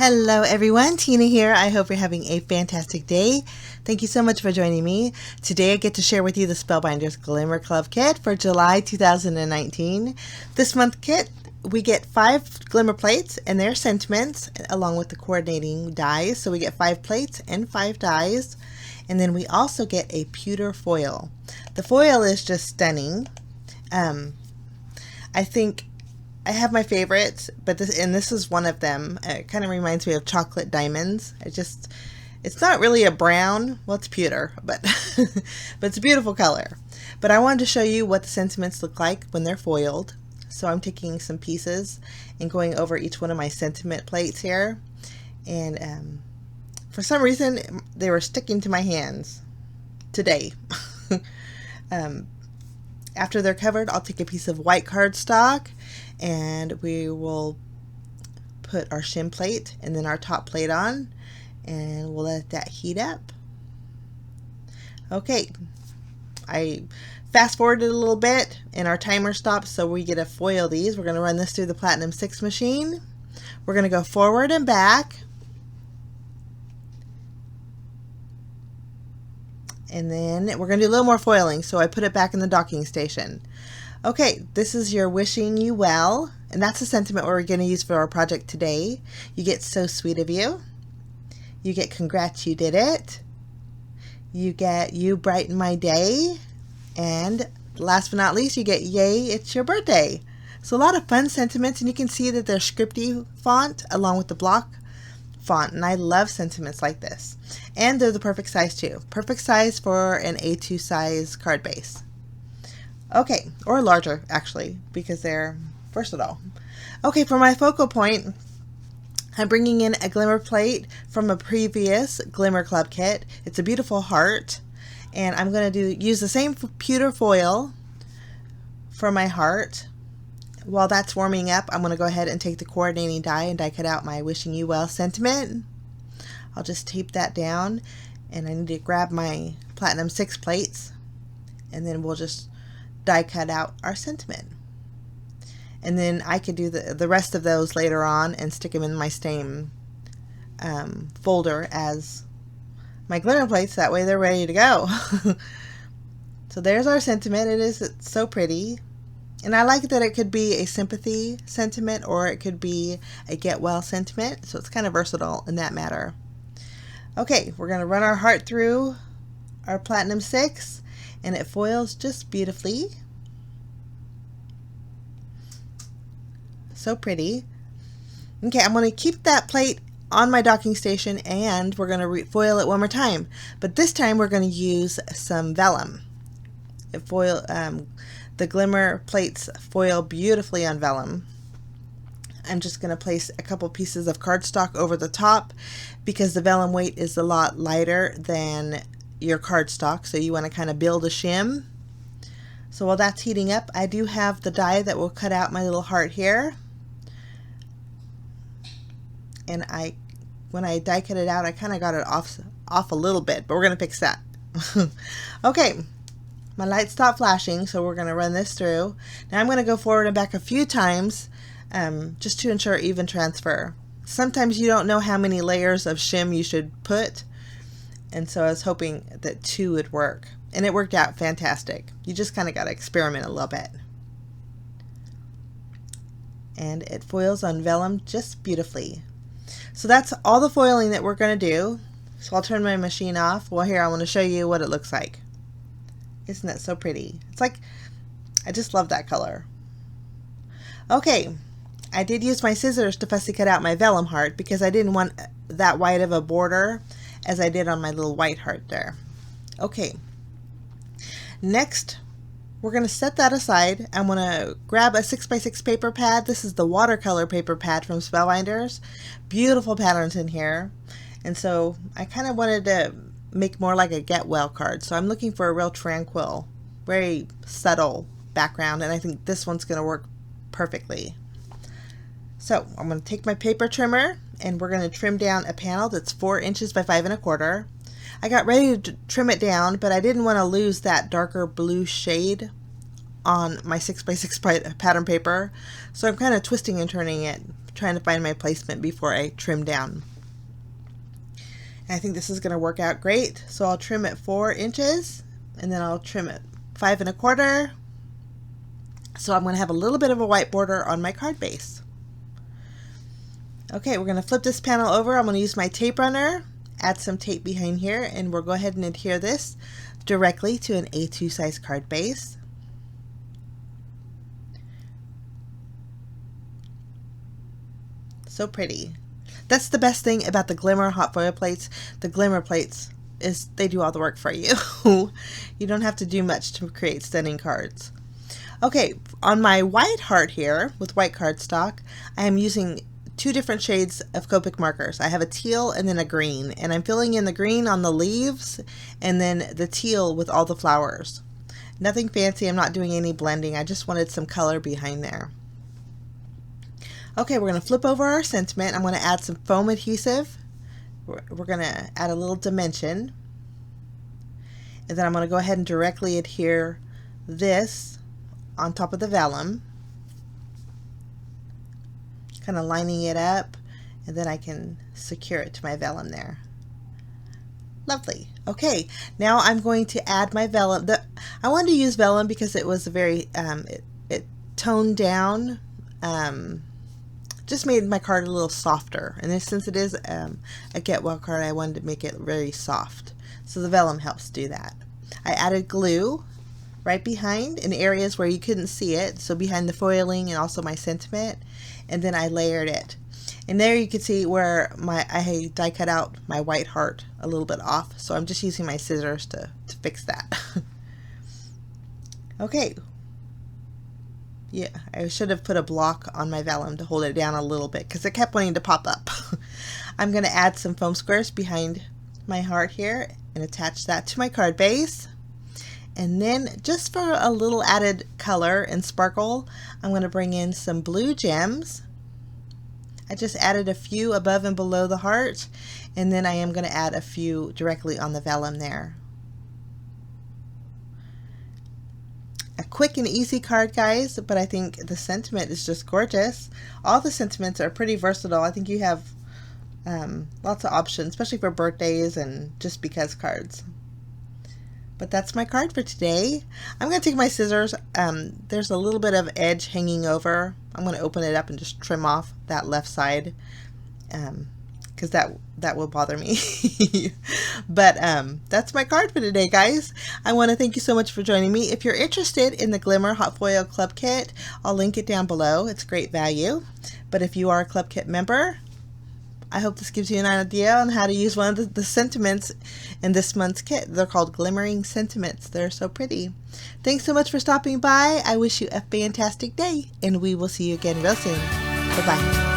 Hello everyone, Tina here. I hope you're having a fantastic day. Thank you so much for joining me. Today I get to share with you the Spellbinders Glimmer Club kit for July 2019. This month kit, we get 5 glimmer plates and their sentiments along with the coordinating dies. So we get 5 plates and 5 dies. And then we also get a pewter foil. The foil is just stunning. I think I have my favorites, but this is one of them. It kind of reminds me of chocolate diamonds. It's not really a brown, well, it's pewter, but but it's a beautiful color. But I wanted to show you what the sentiments look like when they're foiled. So I'm taking some pieces and going over each one of my sentiment plates here, and for some reason they were sticking to my hands today. After they're covered, I'll take a piece of white cardstock and we will put our shim plate and then our top plate on, and we'll let that heat up. Okay, I fast forwarded a little bit and our timer stops, so we get to foil these. We're going to run this through the Platinum 6 machine. We're going to go forward and back, and then we're going to do a little more foiling, so I put it back in the docking station. Okay, this is your wishing you well, and that's the sentiment we're going to use for our project today. You get so sweet of you. You get congrats you did it. You get you brighten my day. And last but not least, you get yay, it's your birthday. So a lot of fun sentiments, and you can see that they're scripty font along with the block font, and I love sentiments like this. And they're the perfect size too. Perfect size for an A2 size card base. Okay, or larger actually, because they're versatile. Okay, for my focal point, I'm bringing in a glimmer plate from a previous Glimmer Club kit. It's a beautiful heart, and I'm going to use the same pewter foil for my heart. While that's warming up, I'm going to go ahead and take the coordinating die and die cut out my wishing you well sentiment. I'll just tape that down, and I need to grab my Platinum 6 plates, and then we'll just die cut out our sentiment. And then I could do the rest of those later on and stick them in my same folder as my glimmer plates. That way they're ready to go. So there's our sentiment. It's so pretty. And I like that it could be a sympathy sentiment or it could be a get well sentiment. So it's kind of versatile in that matter. Okay, we're going to run our heart through our Platinum 6, and it foils just beautifully. So pretty. Okay, I'm going to keep that plate on my docking station, and we're going to foil it one more time. But this time we're going to use some vellum. The glimmer plates foil beautifully on vellum. I'm just going to place a couple pieces of cardstock over the top because the vellum weight is a lot lighter than your cardstock, so you want to kind of build a shim. So while that's heating up, I do have the die that will cut out my little heart here. And when I die cut it out, I kind of got it off a little bit, but we're going to fix that. Okay, my light stopped flashing, so we're going to run this through. Now I'm going to go forward and back a few times just to ensure even transfer. Sometimes you don't know how many layers of shim you should put, and so I was hoping that 2 would work. And it worked out fantastic. You just kind of got to experiment a little bit. And it foils on vellum just beautifully. So that's all the foiling that we're going to do. So I'll turn my machine off. Well, here I want to show you what it looks like. Isn't that so pretty? It's like, I just love that color. Okay, I did use my scissors to fussy cut out my vellum heart because I didn't want that wide of a border as I did on my little white heart there. Okay, next we're going to set that aside. I'm going to grab a 6x6 paper pad. This is the watercolor paper pad from Spellbinders. Beautiful patterns in here. And so I kind of wanted to make more like a get well card. So I'm looking for a real tranquil, very subtle background, and I think this one's going to work perfectly. So I'm going to take my paper trimmer and we're going to trim down a panel that's 4 inches by 5 1/4. I got ready to trim it down, but I didn't want to lose that darker blue shade on my 6x6 pattern paper, so I'm kind of twisting and turning it trying to find my placement before I trim down. And I think this is going to work out great. So I'll trim it 4 inches and then I'll trim it 5 1/4. So I'm going to have a little bit of a white border on my card base. Okay, we're going to flip this panel over. I'm going to use my tape runner, add some tape behind here, and we'll go ahead and adhere this directly to an A2 size card base. So pretty. That's the best thing about the Glimmer Hot Foil plates. The Glimmer plates is they do all the work for you. You don't have to do much to create stunning cards. Okay, on my white heart here with white cardstock, I am using 2 different shades of Copic markers. I have a teal and then a green, and I'm filling in the green on the leaves and then the teal with all the flowers. Nothing fancy, I'm not doing any blending, I just wanted some color behind there. Okay, we're going to flip over our sentiment. I'm going to add some foam adhesive. We're going to add a little dimension. And then I'm going to go ahead and directly adhere this on top of the vellum. Kind of lining it up, and then I can secure it to my vellum there. Lovely. Okay, now I'm going to add my vellum. I wanted to use vellum because it was a very, it toned down, just made my card a little softer. And since it is a get well card, I wanted to make it very soft. So the vellum helps do that. I added glue right behind in areas where you couldn't see it, so behind the foiling and also my sentiment, and then I layered it. And there you can see where I die cut out my white heart a little bit off, so I'm just using my scissors to fix that. Okay. Yeah, I should have put a block on my vellum to hold it down a little bit because it kept wanting to pop up. I'm going to add some foam squares behind my heart here and attach that to my card base. And then just for a little added color and sparkle, I'm going to bring in some blue gems. I just added a few above and below the heart, and then I am going to add a few directly on the vellum there. A quick and easy card, guys, but I think the sentiment is just gorgeous. All the sentiments are pretty versatile. I think you have lots of options, especially for birthdays and just because cards. But that's my card for today. I'm going to take my scissors. There's a little bit of edge hanging over. I'm going to open it up and just trim off that left side because that will bother me. But that's my card for today, guys. I want to thank you so much for joining me. If you're interested in the Glimmer Hot Foil Club Kit, I'll link it down below. It's great value. But if you are a Club Kit member, I hope this gives you an idea on how to use one of the sentiments in this month's kit. They're called Glimmering Sentiments. They're so pretty. Thanks so much for stopping by. I wish you a fantastic day, and we will see you again real soon. Bye-bye.